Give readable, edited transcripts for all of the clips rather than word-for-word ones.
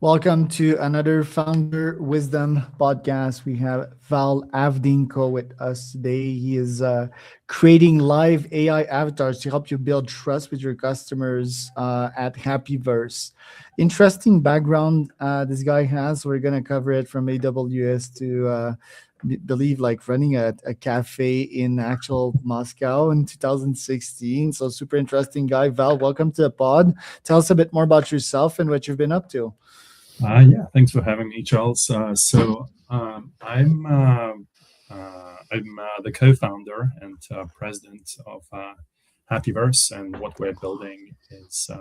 Welcome to another Founder Wisdom podcast. We have Val Avdeenko with us today. He is creating live AI avatars to help you build trust with your customers at Happyverse. Interesting background this guy has. We're going to cover it from AWS to believe like running a cafe in actual Moscow in 2016. So super interesting guy. Val, welcome to the pod. Tell us a bit more about yourself and what you've been up to. Yeah, thanks for having me, Charles. I'm the co-founder and president of Happyverse, and what we're building is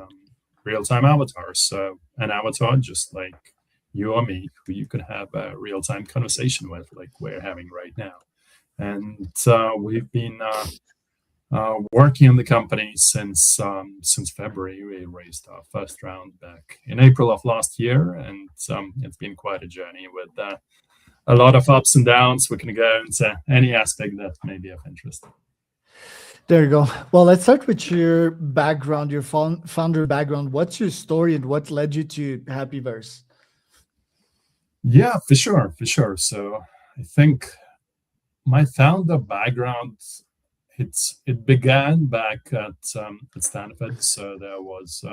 real-time avatars. So an avatar, just like you or me, who you could have a real-time conversation with, like we're having right now. And we've been working on the company since February. We raised our first round back in April of last year, and it's been quite a journey with a lot of ups and downs. We can go into any aspect that may be of interest. There you go. Well, let's start with your background, your founder background. What's your story and what led you to Happyverse? Yeah, for sure. So I think my founder background, it began back at Stanford. So there was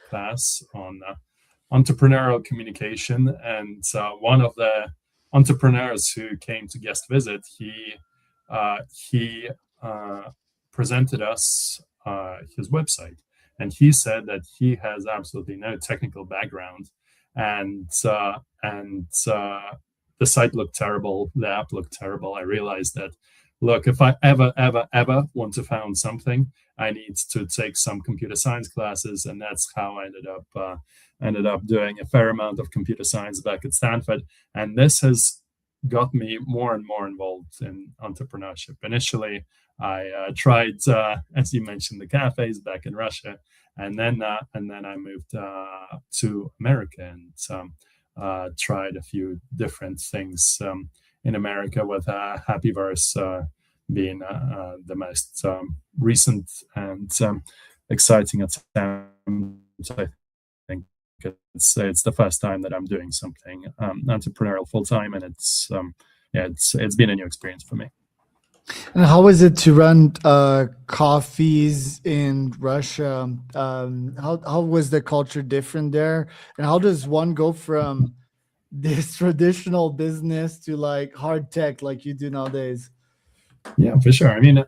class on entrepreneurial communication, and one of the entrepreneurs who came to guest visit, he presented us his website, and he said that he has absolutely no technical background, and the site looked terrible, the app looked terrible. I realized that, look, if I ever want to found something, I need to take some computer science classes, and that's how I ended up doing a fair amount of computer science back at Stanford. And this has got me more and more involved in entrepreneurship. Initially, I tried, as you mentioned, the cafes back in Russia, and then I moved to America and tried a few different things in America, with Happyverse being the most recent and exciting attempt. I think it's the first time that I'm doing something entrepreneurial full time, and it's been a new experience for me. And how is it to run coffees in Russia? How was the culture different there? And how does one go from this traditional business to like hard tech like you do nowadays? Yeah, for sure. I mean,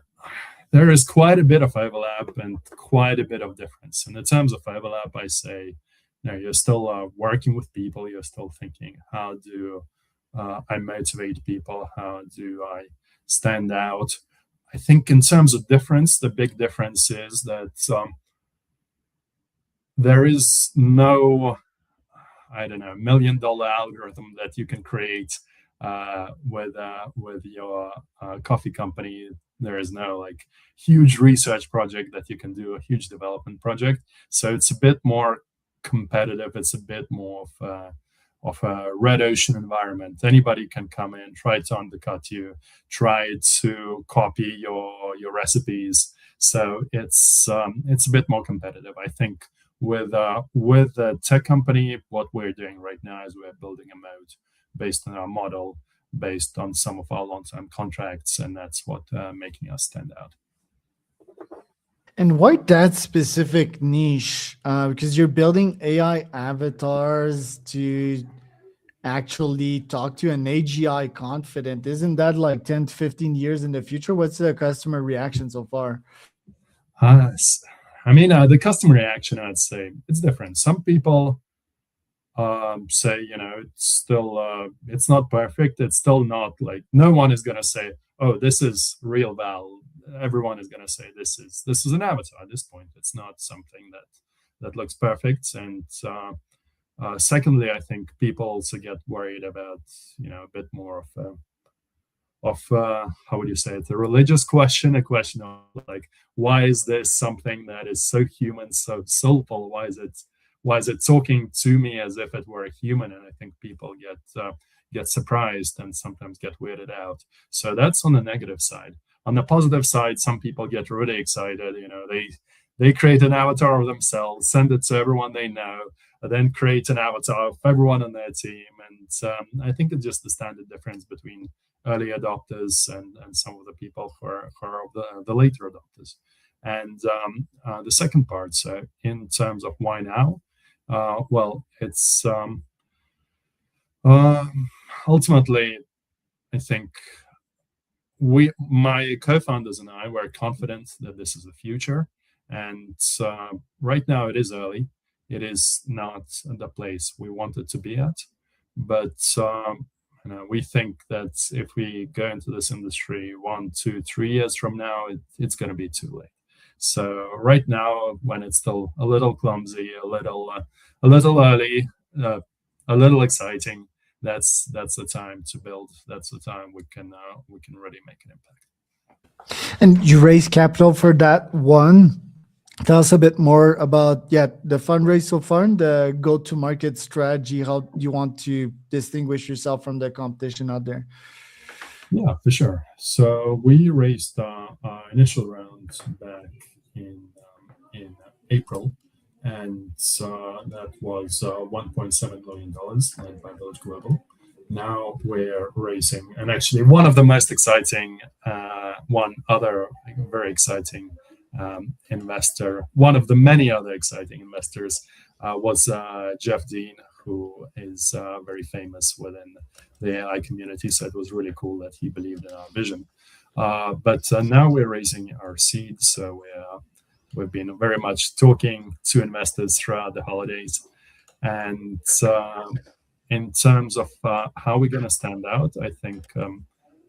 there is quite a bit of overlap and quite a bit of difference. And in terms of overlap, I say, you're still working with people. You're still thinking, how do I motivate people? How do I stand out? I think in terms of difference, the big difference is that there is no, I don't know, $1 million algorithm that you can create with your coffee company. There is no like huge research project that you can do, a huge development project. So it's a bit more competitive. It's a bit more of a red ocean environment. Anybody can come in, try to undercut you, try to copy your recipes. So it's a bit more competitive. I think with a tech company, what we're doing right now is we're building a moat based on our model, based on some of our long-term contracts, and that's what making us stand out. And why that specific niche? Because you're building AI avatars to actually talk to an AGI confident. Isn't that like 10 to 15 years in the future? What's the customer reaction so far? The customer reaction, I'd say it's different. Some people say, it's still, it's not perfect. It's still not like, no one is going to say, oh, this is real Val. Everyone is going to say this is an avatar. At this point, it's not something that looks perfect. And secondly, I think people also get worried about a bit more of how would you say it, a religious question, a question of like, why is this something that is so human, so soulful? Why is it talking to me as if it were a human? And I think people get surprised and sometimes get weirded out. So that's on the negative side. On the positive side, some people get really excited. They create an avatar of themselves, send it to everyone they know, and then create an avatar of everyone on their team. And I think it's just the standard difference between early adopters and some of the people who are the later adopters. And the second part, so in terms of why now, well, it's ultimately, I think my co-founders and I were confident that this is the future. And right now it is early. It is not the place we wanted to be at. But we think that if we go into this industry 1, 2, 3 years from now, it's going to be too late. So right now, when it's still a little clumsy, a little early, a little exciting, that's the time to build. That's the time we can really make an impact. And you raise capital for that one. Tell us a bit more about the fundraise so far and the go-to-market strategy. How you want to distinguish yourself from the competition out there? Yeah, for sure. So we raised our initial round back in April, and that was $1.7 million led by Village Global. Now we're raising, and actually one of the most exciting, one other very exciting investor, one of the many other exciting investors was Jeff Dean, who is very famous within the AI community. So it was really cool that he believed in our vision. But now we're raising our seed. So we've been very much talking to investors throughout the holidays. And in terms of how we're going to stand out, I think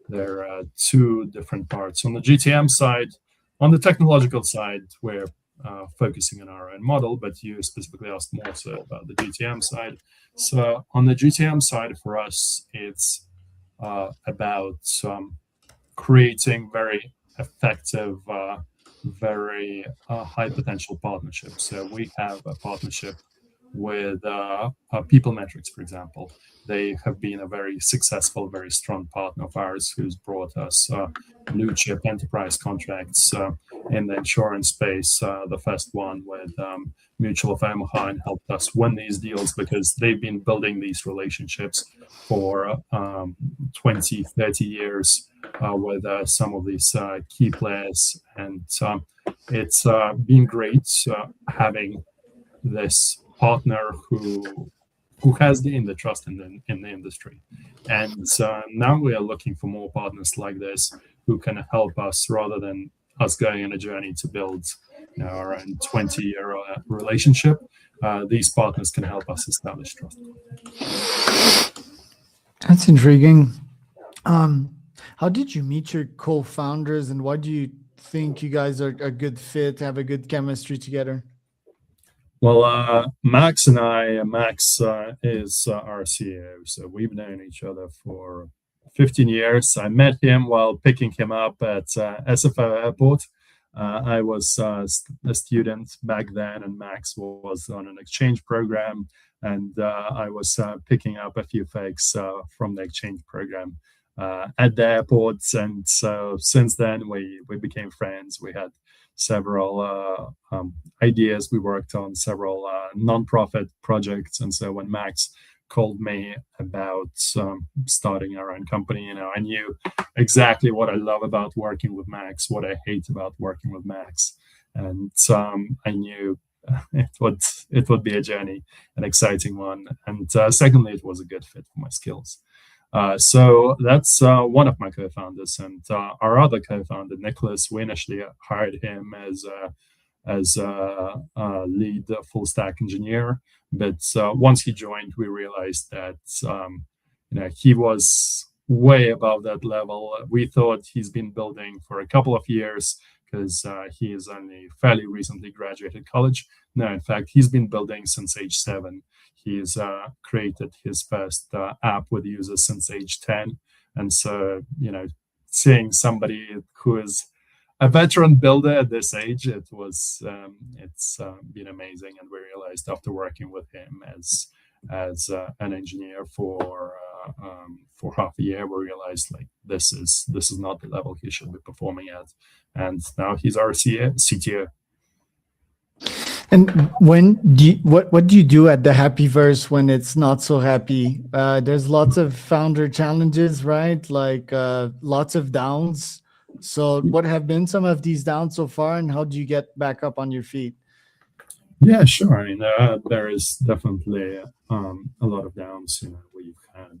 there are two different parts. On the GTM side, on the technological side, we're focusing on our own model, but you specifically asked more so about the GTM side. So on the GTM side for us, it's about creating very effective, very high potential partnerships. So we have a partnership with People Metrics, for example. They have been a very successful, very strong partner of ours who's brought us blue chip enterprise contracts in the insurance space. The first one with Mutual of Omaha, and helped us win these deals because they've been building these relationships for 20, 30 years with some of these key players. And it's been great having this partner who has the trust in the industry. And now we are looking for more partners like this who can help us, rather than us going on a journey to build our own 20-year relationship. These partners can help us establish trust. That's intriguing. How did you meet your co-founders, and why do you think you guys are a good fit, have a good chemistry together? Well, Max and I, Max is our CEO, so we've known each other for 15 years. I met him while picking him up at SFO Airport. I was a student back then, and Max was on an exchange program, and I was picking up a few fakes from the exchange program at the airport. And so since then, we became friends. We had several ideas. We worked on several nonprofit projects. And so when Max called me about starting our own company, I knew exactly what I love about working with Max, what I hate about working with Max. And I knew it would be a journey, an exciting one. And secondly, it was a good fit for my skills. So that's one of my co-founders, and our other co-founder, Nicholas, we initially hired him as a lead full stack engineer. But once he joined, we realized that he was way above that level. We thought he's been building for a couple of years because he is only fairly recently graduated college. No, in fact, he's been building since age 7. He's created his first app with users since age 10. And so, seeing somebody who is a veteran builder at this age, it's been amazing. And we realized after working with him as an engineer for half a year, we realized this is not the level he should be performing at. And now he's our CTO. And what do you do at the Happyverse when it's not so happy? There's lots of founder challenges, right? Like lots of downs. So what have been some of these downs so far, and how do you get back up on your feet? Yeah, sure. I mean, there is definitely a lot of downs. We've had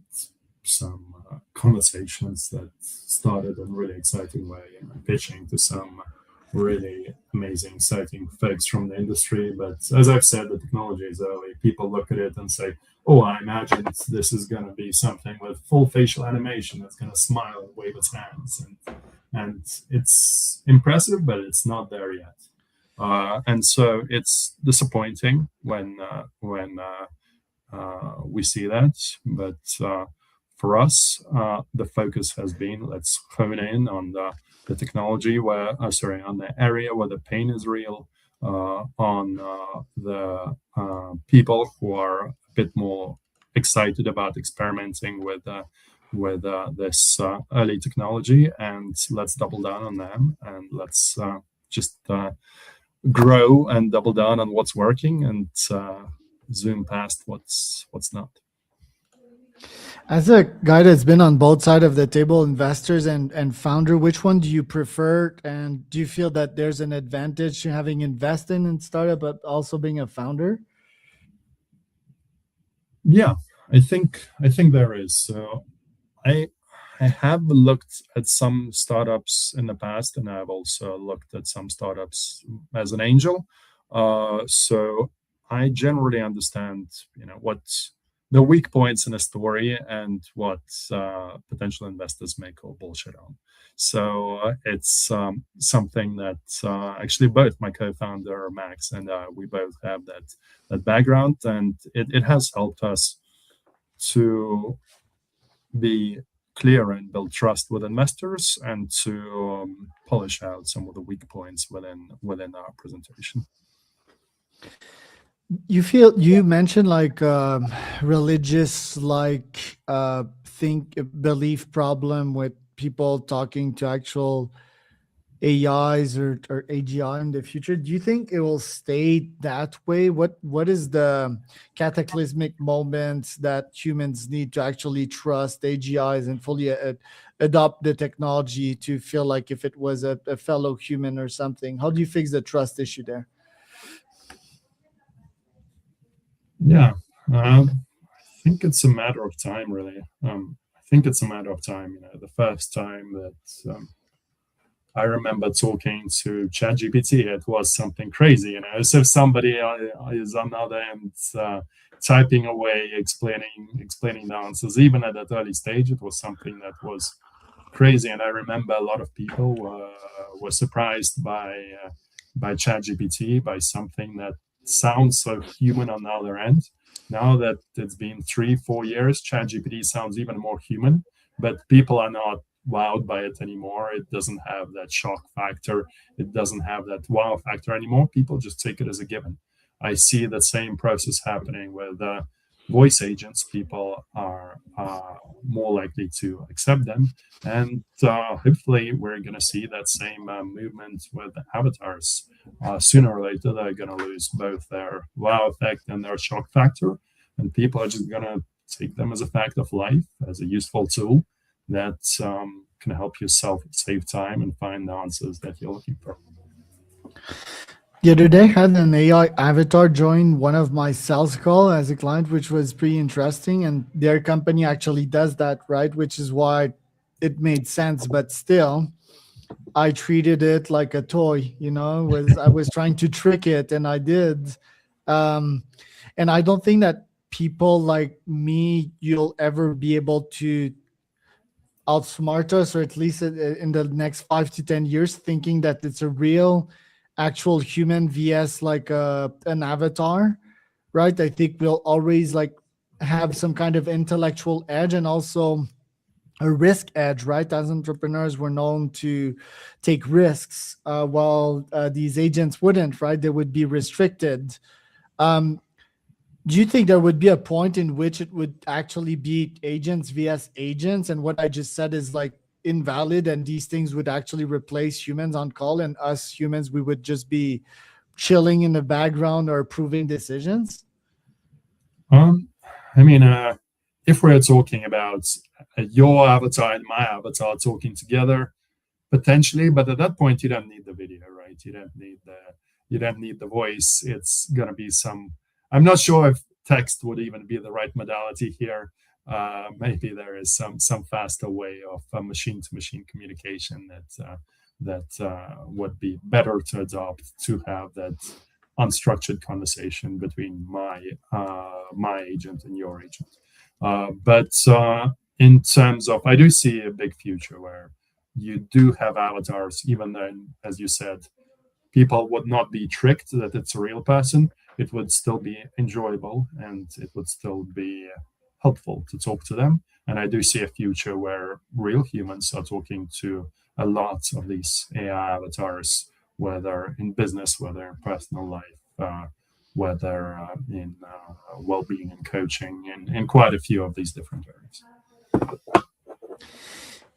some conversations that started in a really exciting way, pitching to some really amazing, exciting folks from the industry. But as I've said, the technology is early. People look at it and say, "Oh, I imagined this is going to be something with full facial animation that's going to smile and wave its hands," and it's impressive, but it's not there yet. And so it's disappointing when we see that. But for us, the focus has been let's hone in on the technology where, sorry, on the area where the pain is real, on the people who are a bit more excited about experimenting with this early technology, and let's double down on them, and let's just grow and double down on what's working, and zoom past what's not. As a guy that's been on both sides of the table, investors and founder, which one do you prefer? And do you feel that there's an advantage to having invested in startup, but also being a founder? Yeah, I think there is. So I I have looked at some startups in the past, and I've also looked at some startups as an angel. So I generally understand, what the weak points in a story and what potential investors may call bullshit on. So it's something that actually both my co-founder Max and we both have that background, and it has helped us to be clear and build trust with investors, and to polish out some of the weak points within our presentation. You mentioned like religious like think belief problem with people talking to actual AIs or AGI in the future. Do you think it will stay that way? What is the cataclysmic moments that humans need to actually trust AGIs and fully adopt the technology to feel like if it was a fellow human or something? How do you fix the trust issue there? Yeah, I think it's a matter of time, really. I think it's a matter of time. The first time that I remember talking to ChatGPT, it was something crazy. As if somebody is on the other end, typing away, explaining the answers. Even at that early stage, it was something that was crazy. And I remember a lot of people were surprised by ChatGPT, by something that sounds so human on the other end. Now that it's been 3-4 years, ChatGPT sounds even more human, but people are not wowed by it anymore. It doesn't have that shock factor. It doesn't have that wow factor anymore. People just take it as a given. I see the same process happening with voice agents. People are more likely to accept them, and hopefully we're going to see that same movement with avatars. Sooner or later they're going to lose both their wow effect and their shock factor, and people are just going to take them as a fact of life, as a useful tool that can help yourself save time and find the answers that you're looking for. The other day, I had an AI avatar join one of my sales call as a client, which was pretty interesting. And their company actually does that, right? Which is why it made sense. But still, I treated it like a toy. Was I was trying to trick it, and I did. Um, and I don't think that people like me, you'll ever be able to outsmart us, or at least in the next 5 to 10 years, thinking that it's a real actual human vs like an avatar, right? I think we'll always like have some kind of intellectual edge and also a risk edge, right? As entrepreneurs, we're known to take risks, while these agents wouldn't, right? They would be restricted. um, do you think there would be a point in which it would actually be agents vs agents, and what I just said is like invalid, and these things would actually replace humans on call, and us humans, we would just be chilling in the background or approving decisions? I mean, if we're talking about your avatar and my avatar talking together, potentially, but at that point you don't need the video, right? You don't need the voice. It's gonna be some. I'm not sure if text would even be the right modality here. Maybe there is some faster way of machine to machine communication that would be better to adopt, to have that unstructured conversation between my agent and your agent. But in terms of, I do see a big future where you do have avatars, even then, as you said, people would not be tricked that it's a real person. It would still be enjoyable and it would still be helpful to talk to them. And I do see a future where real humans are talking to a lot of these AI avatars, whether in business, whether in personal life, whether in well-being and coaching, in quite a few of these different areas.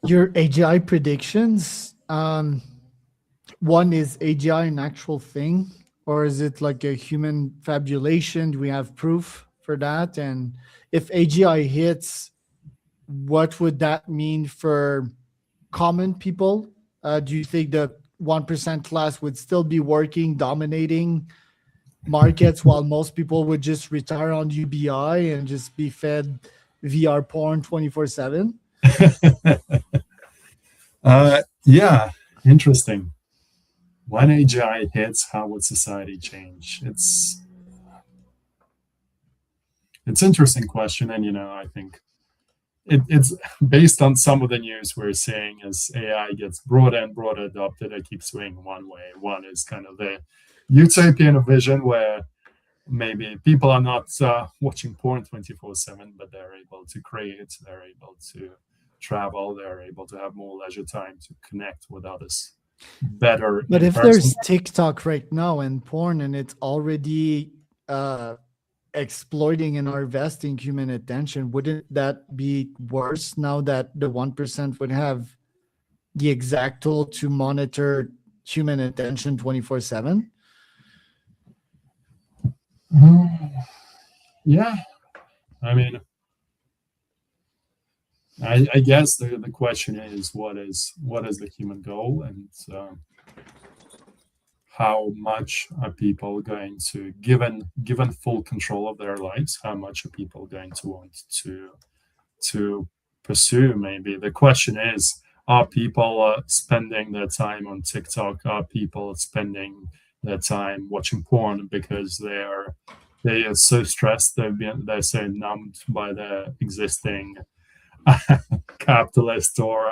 Your AGI predictions, one, is AGI an actual thing, or is it like a human fabulation? Do we have proof for that? And if AGI hits, what would that mean for common people? Do you think the 1% class would still be working, dominating markets, while most people would just retire on UBI and just be fed VR porn 24/7? Yeah, interesting. When AGI hits, how would society change? It's an interesting question, and I think it's based on some of the news we're seeing as AI gets broader and broader adopted. It keeps swinging one way. One is kind of the utopian vision where maybe people are not watching porn 24/7, but they're able to create, they're able to travel, they're able to have more leisure time to connect with others better. But in if person. there's TikTok right now and porn, and it's already exploiting and harvesting human attention, wouldn't that be worse now that the 1% would have the exact tool to monitor human attention 24/7? Yeah, I mean, I guess the question is what is the human goal, and how much are people going to, given full control of their lives, how much are people going to want to pursue? Maybe the question is, are people spending their time on TikTok? Are people spending their time watching porn because they are so stressed, they're so numbed by their existing capitalist or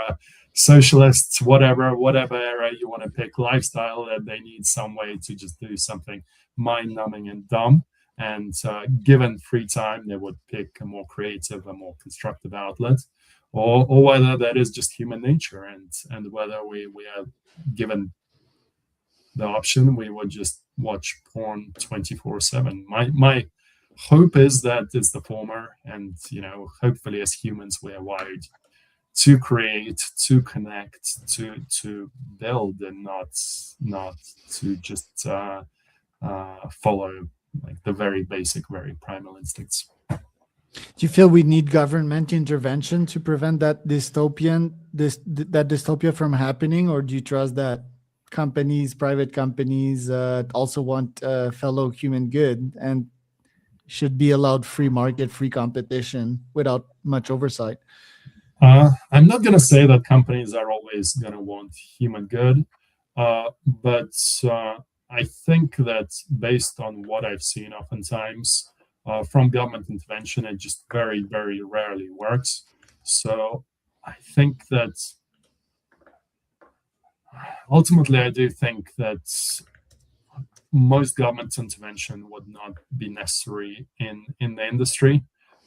socialists, whatever area you want to pick, lifestyle, that they need some way to just do something mind-numbing and dumb. And given free time, they would pick a more creative, a more constructive outlet, or whether that is just human nature, and whether we are given the option, we would just watch porn 24/7. My hope is that it's the former, and hopefully as humans we are wired to create, to connect, to build, and not to just follow like the very basic, very primal instincts. Do you feel we need government intervention to prevent that dystopia from happening, or do you trust that private companies also want fellow human good and should be allowed free market, free competition without much oversight? I'm not going to say that companies are always going to want human good, but I think that based on what I've seen, oftentimes from government intervention, it just very, very rarely works. So I think that ultimately, I do think that most government intervention would not be necessary in the industry.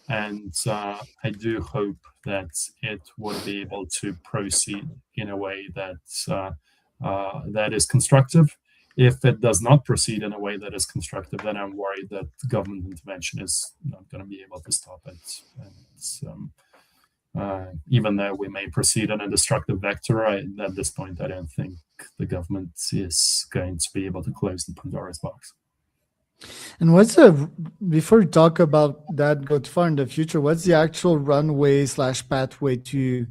And I do hope that it would be able to proceed in a way that that is constructive. If it does not proceed in a way that is constructive, then I'm worried that government intervention is not going to be able to stop it. And Even though we may proceed on a destructive vector, at this point, I don't think the government is going to be able to close the Pandora's box. And before we talk about that, go too far in the future, what's the actual runway / pathway to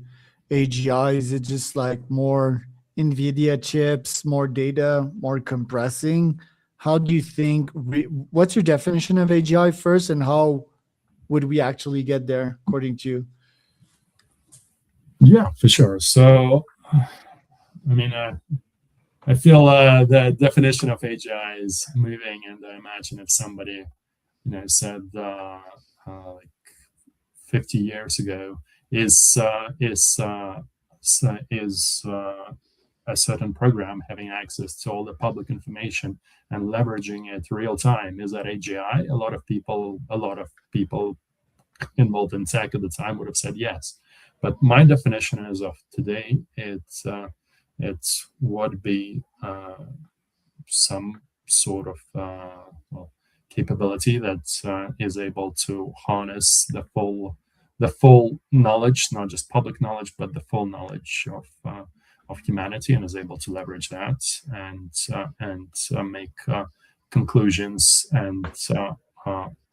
AGI? Is it just like more NVIDIA chips, more data, more compressing? How do you think, what's your definition of AGI first, and how would we actually get there according to you? Yeah, for sure. So, I mean, I feel the definition of AGI is moving, and I imagine if somebody, said like 50 years ago is a certain program having access to all the public information and leveraging it real time, is that AGI? A lot of people involved in tech at the time would have said yes. But my definition as of today, it would be some sort of capability that is able to harness the full knowledge, not just public knowledge, but the full knowledge of humanity, and is able to leverage that and make conclusions and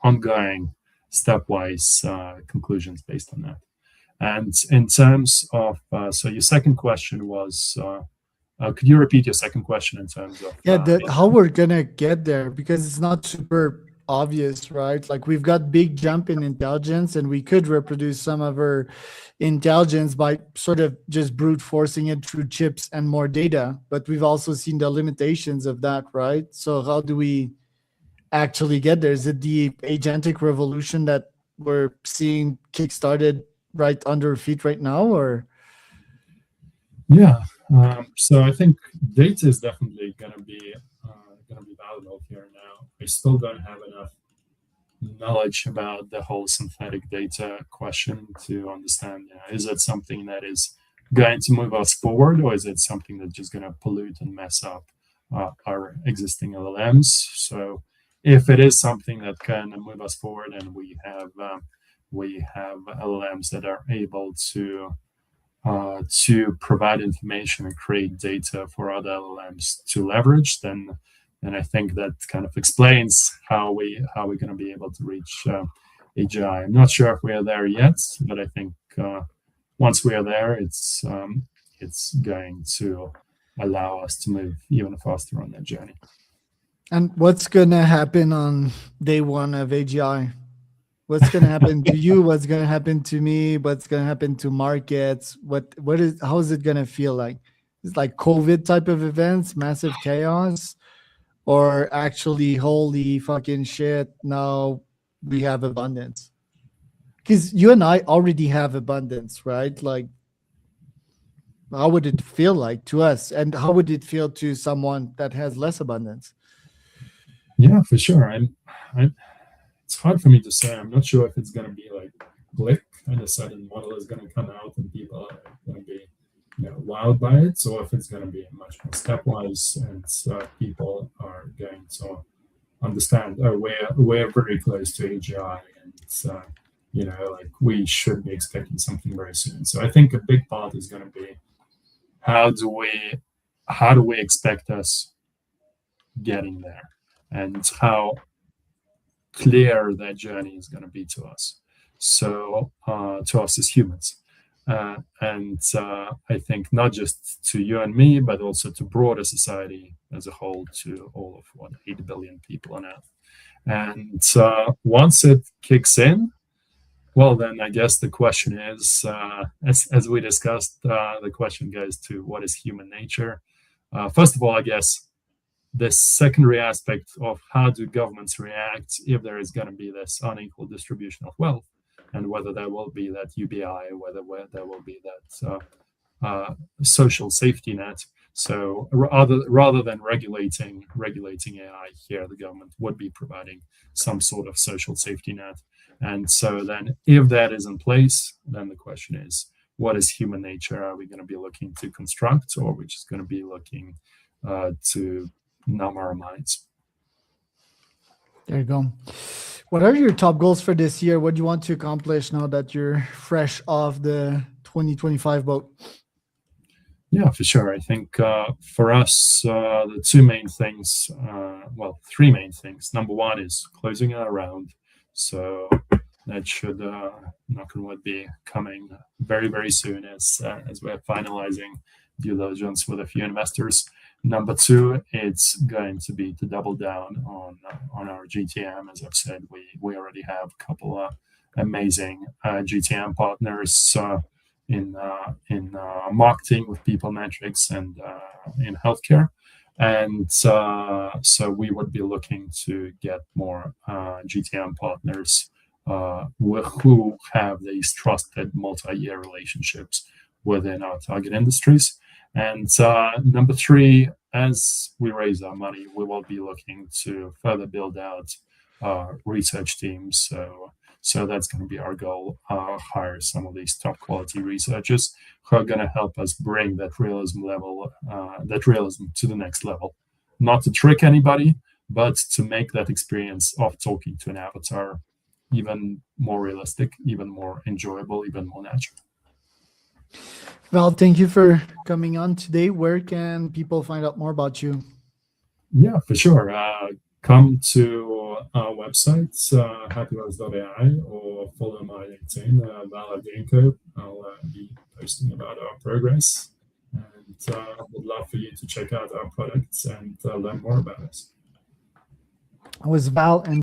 ongoing stepwise conclusions based on that. And in terms of, so your second question was, could you repeat your second question in terms of? How we're gonna get there, because it's not super obvious, right? Like, we've got big jump in intelligence, and we could reproduce some of our intelligence by sort of just brute forcing it through chips and more data. But we've also seen the limitations of that, right? So how do we actually get there? Is it the agentic revolution that we're seeing kickstarted right under our feet right now, or? Yeah, so I think data is definitely going to be valuable here now. I still don't have enough knowledge about the whole synthetic data question to understand, is it something that is going to move us forward, or is it something that's just going to pollute and mess up our existing LLMs? So if it is something that can move us forward, and we have LLMs that are able to provide information and create data for other LLMs to leverage, then I think that kind of explains how we're going to be able to reach AGI. I'm not sure if we are there yet, but I think once we are there, it's going to allow us to move even faster on that journey. And what's going to happen on day one of AGI? What's going to happen to you? What's going to happen to me? What's going to happen to markets? How is it going to feel like? It's like COVID type of events, massive chaos, or actually, holy fucking shit, now we have abundance? Because you and I already have abundance, right? Like, how would it feel like to us? And how would it feel to someone that has less abundance? Yeah, for sure. It's hard for me to say. I'm not sure if it's going to be like blip and a sudden model is going to come out and people are going to be wowed by it, or if it's going to be much more stepwise and people are going to understand, we're very close to AGI, and like we should be expecting something very soon. So I think a big part is going to be how do we expect us getting there, and how clear that journey is going to be to us. So to us as humans. And I think not just to you and me, but also to broader society as a whole, to all of 8 billion people on Earth. And once it kicks in, well, then I guess the question is, as we discussed, the question goes to what is human nature? First of all, I guess the secondary aspect of how do governments react if there is going to be this unequal distribution of wealth, and whether there will be that UBI, whether there will be that social safety net. So rather than regulating AI here, the government would be providing some sort of social safety net. And so then if that is in place, then the question is, what is human nature? Are we going to be looking to construct, or are we just going to be looking to numb our minds? There you go. What are your top goals for this year? What do you want to accomplish now that you're fresh off the 2025 boat? Yeah, for sure. I think for us, the two main things, three main things. Number one is closing our round. So that should, knock on wood, be coming very, very soon as we're finalizing due diligence with a few investors. Number two, it's going to be to double down on our GTM. As I've said, we already have a couple of amazing GTM partners in marketing with people metrics and in healthcare. And so we would be looking to get more GTM partners who have these trusted multi-year relationships within our target industries. And number three, as we raise our money, we will be looking to further build out research teams. So that's going to be our goal, hire some of these top quality researchers who are going to help us bring that realism to the next level. Not to trick anybody, but to make that experience of talking to an avatar even more realistic, even more enjoyable, even more natural. Val, thank you for coming on today. Where can people find out more about you? Yeah, for sure. Come to our website, happyverse.ai, or follow my LinkedIn, Val Avdeenko. I'll be posting about our progress, and would love for you to check out our products and learn more about us. I was Val, and